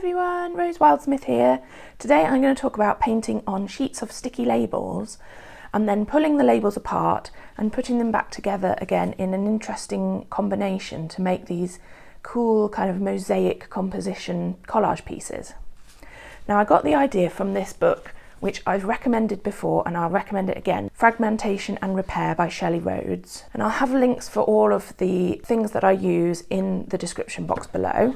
everyone, Rose Wildsmith here. Today I'm going to talk about painting on sheets of sticky labels and then pulling the labels apart and putting them back together again in an interesting combination to make these cool kind of mosaic composition collage pieces. Now I got the idea from this book, which I've recommended before and I'll recommend it again, Fragmentation and Repair by Shelley Rhodes. And I'll have links for all of the things that I use in the description box below.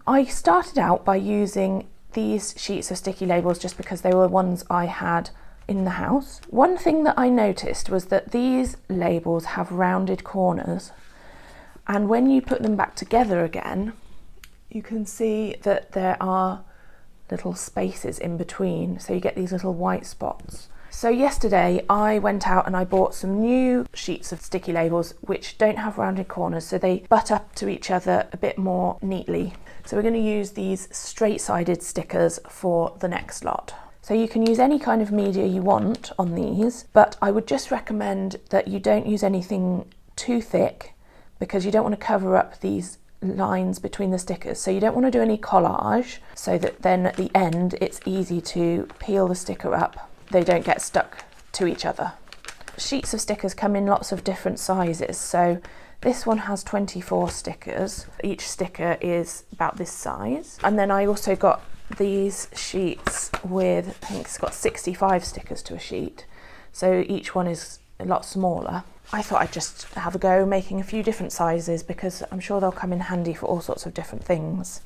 I started out by using these sheets of sticky labels just because they were ones I had in the house. One thing that I noticed was that these labels have rounded corners, and when you put them back together again, you can see that there are little spaces in between, so you get these little white spots. So yesterday I went out and I bought some new sheets of sticky labels which don't have rounded corners, so they butt up to each other a bit more neatly. So we're going to use these straight-sided stickers for the next lot. So you can use any kind of media you want on these, but I would just recommend that you don't use anything too thick because you don't want to cover up these lines between the stickers. So you don't want to do any collage, so that then at the end it's easy to peel the sticker up. They don't get stuck to each other. Sheets of stickers come in lots of different sizes. So this one has 24 stickers. Each sticker is about this size. And then I also got these sheets with, I think it's got 65 stickers to a sheet. So each one is a lot smaller. I thought I'd just have a go making a few different sizes because I'm sure they'll come in handy for all sorts of different things.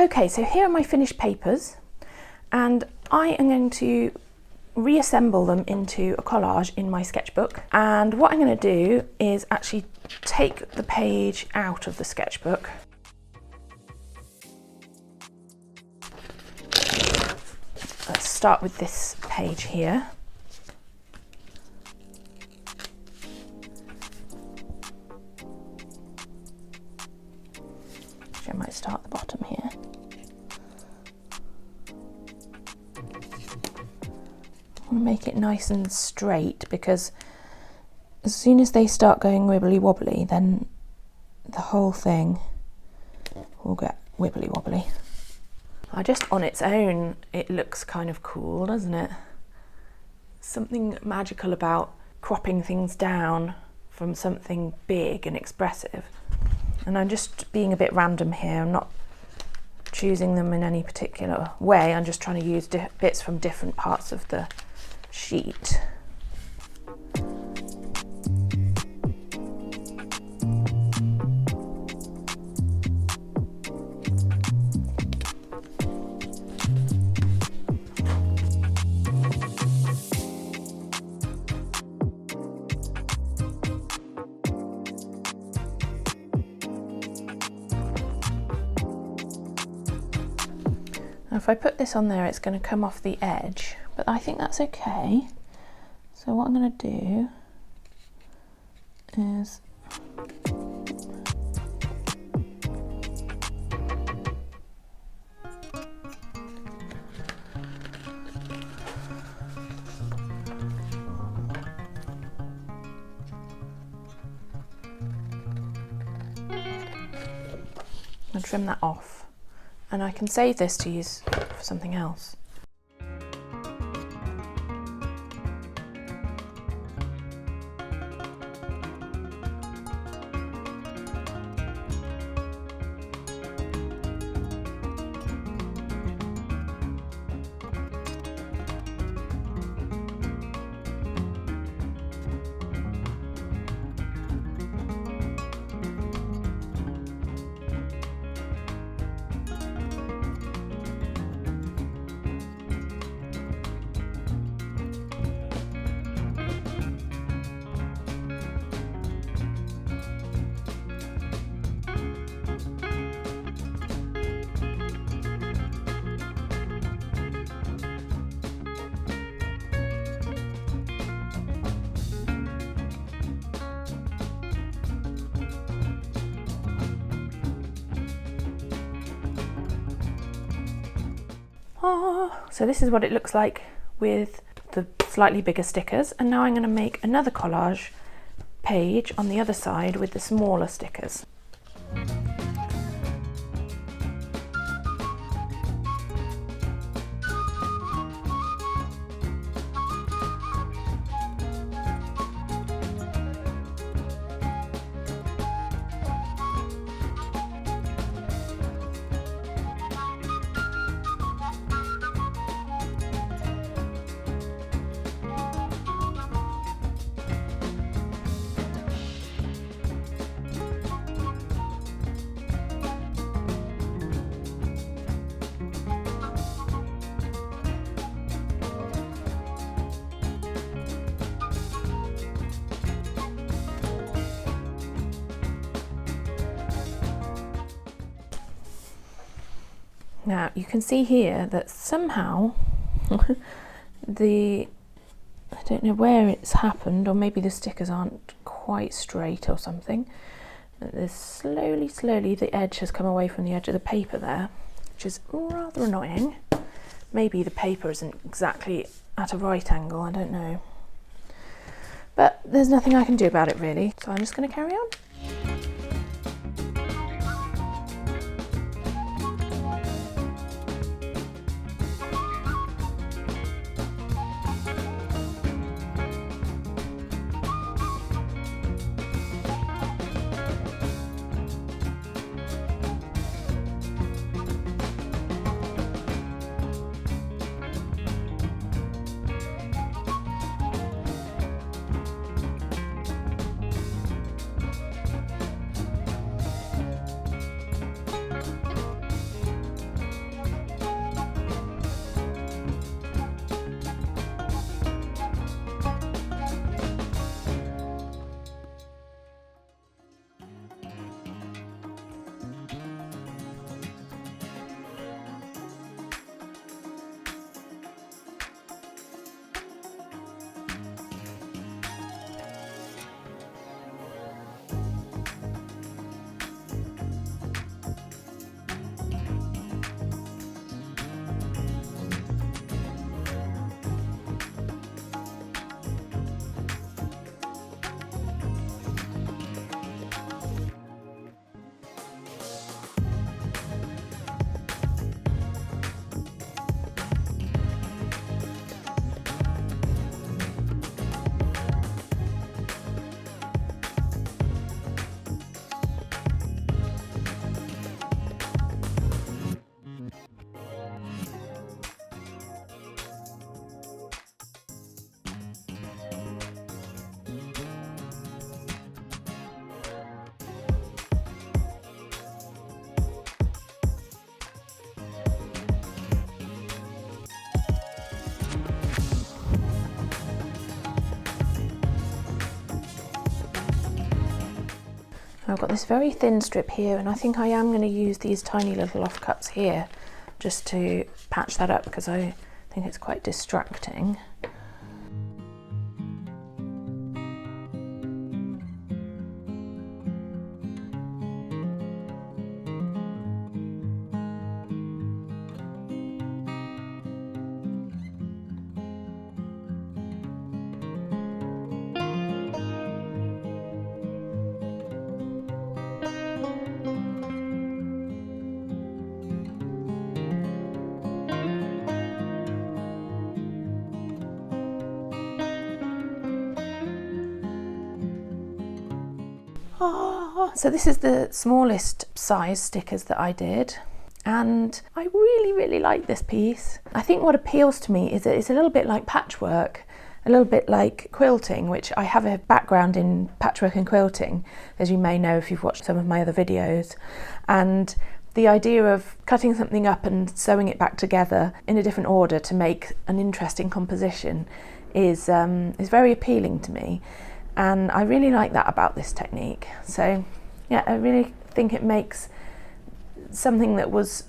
Okay, so here are my finished papers, and I am going to reassemble them into a collage in my sketchbook. And what I'm going to do is actually take the page out of the sketchbook. Let's start with this page here. I might start at the bottom here. I want to make it nice and straight, because as soon as they start going wibbly wobbly, then the whole thing will get wibbly wobbly. Just on its own, it looks kind of cool, doesn't it? Something magical about cropping things down from something big and expressive. And I'm just being a bit random here. I'm not choosing them in any particular way. I'm just trying to use bits from different parts of the sheet. Now if I put this on there, it's going to come off the edge, but I think that's okay. So what I'm going to do is I'll trim that off. And I can save this to use for something else. So this is what it looks like with the slightly bigger stickers, and now I'm going to make another collage page on the other side with the smaller stickers. Now you can see here that somehow I don't know where it's happened, or maybe the stickers aren't quite straight or something. There's slowly the edge has come away from the edge of the paper there, which is rather annoying. Maybe the paper isn't exactly at a right angle, I don't know. But there's nothing I can do about it really, so I'm just going to carry on. I've got this very thin strip here, and I think I am going to use these tiny little offcuts here just to patch that up, because I think it's quite distracting. So this is the smallest size stickers that I did, and I really like this piece. I think what appeals to me is that it's a little bit like patchwork, a little bit like quilting, which I have a background in patchwork and quilting, as you may know if you've watched some of my other videos. And the idea of cutting something up and sewing it back together in a different order to make an interesting composition is very appealing to me. And I really like that about this technique. So yeah, I really think it makes something that was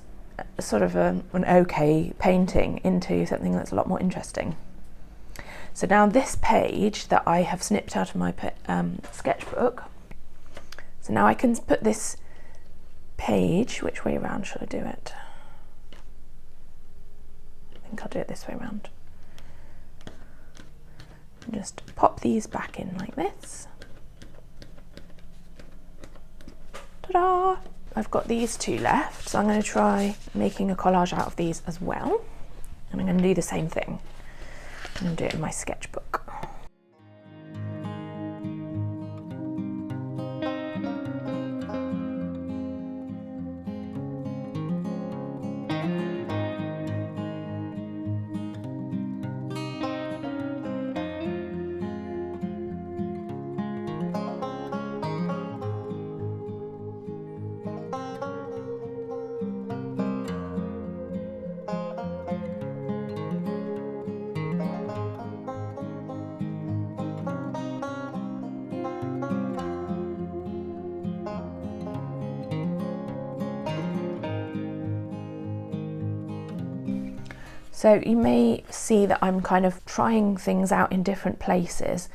sort of an okay painting into something that's a lot more interesting. So now this page that I have snipped out of my sketchbook, so now I can put this page, which way around should I do it? I think I'll do it this way around. Just pop these back in like this. Ta-da! I've got these two left, so I'm going to try making a collage out of these as well. And I'm going to do the same thing. I'm going to do it in my sketchbook. So you may see that I'm kind of trying things out in different places,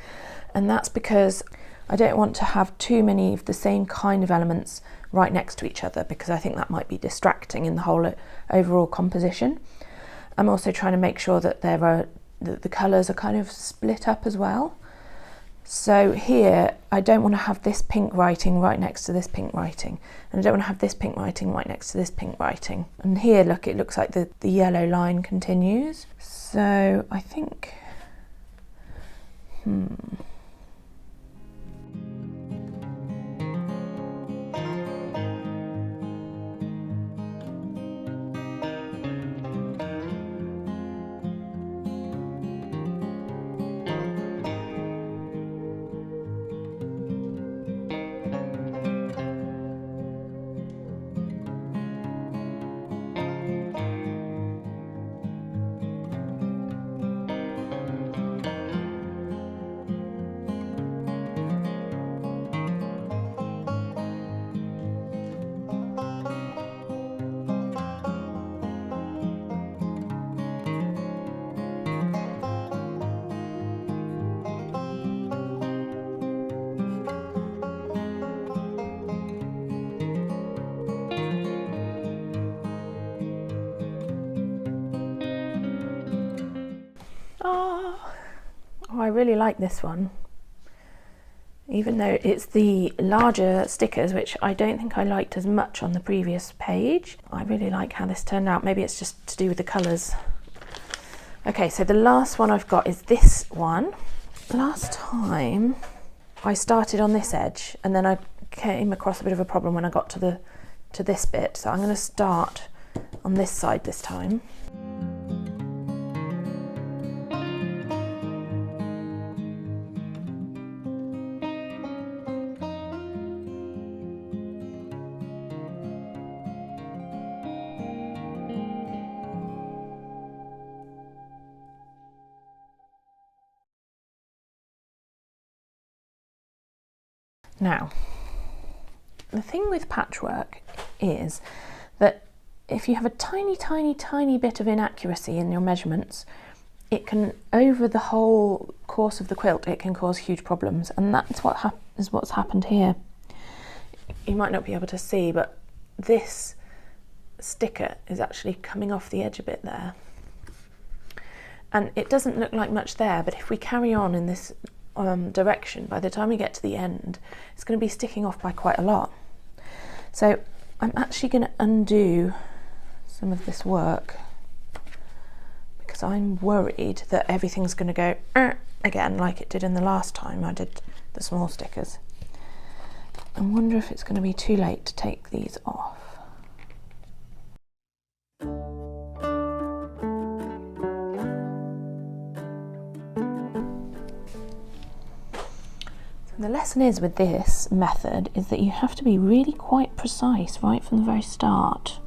and that's because I don't want to have too many of the same kind of elements right next to each other, because I think that might be distracting in the whole overall composition. I'm also trying to make sure that the colours are kind of split up as well. So here I don't want to have this pink writing right next to this pink writing, and I don't want to have this pink writing right next to this pink writing. And here, look, it looks like the yellow line continues. So I think, I really like this one, even though it's the larger stickers, which I don't think I liked as much on the previous page. I really like how this turned out. Maybe it's just to do with the colours. Okay, so the last one I've got is this one. Last time I started on this edge, and then I came across a bit of a problem when I got to this bit, so I'm going to start on this side this time. Now, The thing with patchwork is that if you have a tiny bit of inaccuracy in your measurements, it can, over the whole course of the quilt, it can cause huge problems, and that's what's happened here. You might not be able to see, but this sticker is actually coming off the edge a bit there. And it doesn't look like much there, but if we carry on in this direction, by the time we get to the end, it's going to be sticking off by quite a lot. So I'm actually going to undo some of this work because I'm worried that everything's going to go again like it did in the last time I did the small stickers. I wonder if it's going to be too late to take these off. The lesson is with this method is that you have to be really quite precise right from the very start.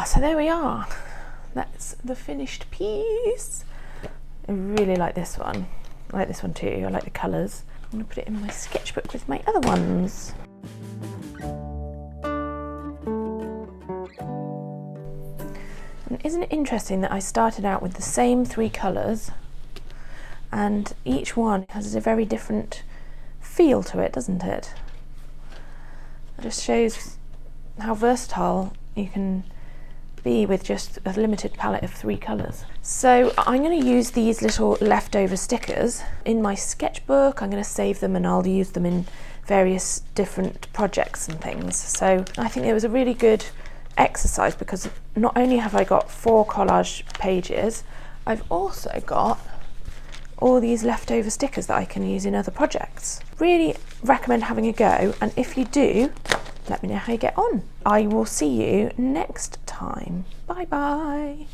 So there we are. That's the finished piece. I really like this one. I like this one too. I like the colours. I'm going to put it in my sketchbook with my other ones. And isn't it interesting that I started out with the same 3 colours and each one has a very different feel to it, doesn't it? It just shows how versatile you can be with just a limited palette of 3 colours. So I'm going to use these little leftover stickers in my sketchbook. I'm going to save them and I'll use them in various different projects and things. So I think it was a really good exercise because not only have I got 4 collage pages, I've also got all these leftover stickers that I can use in other projects. Really recommend having a go, and if you do, let me know how you get on. I will see you next time. Bye bye.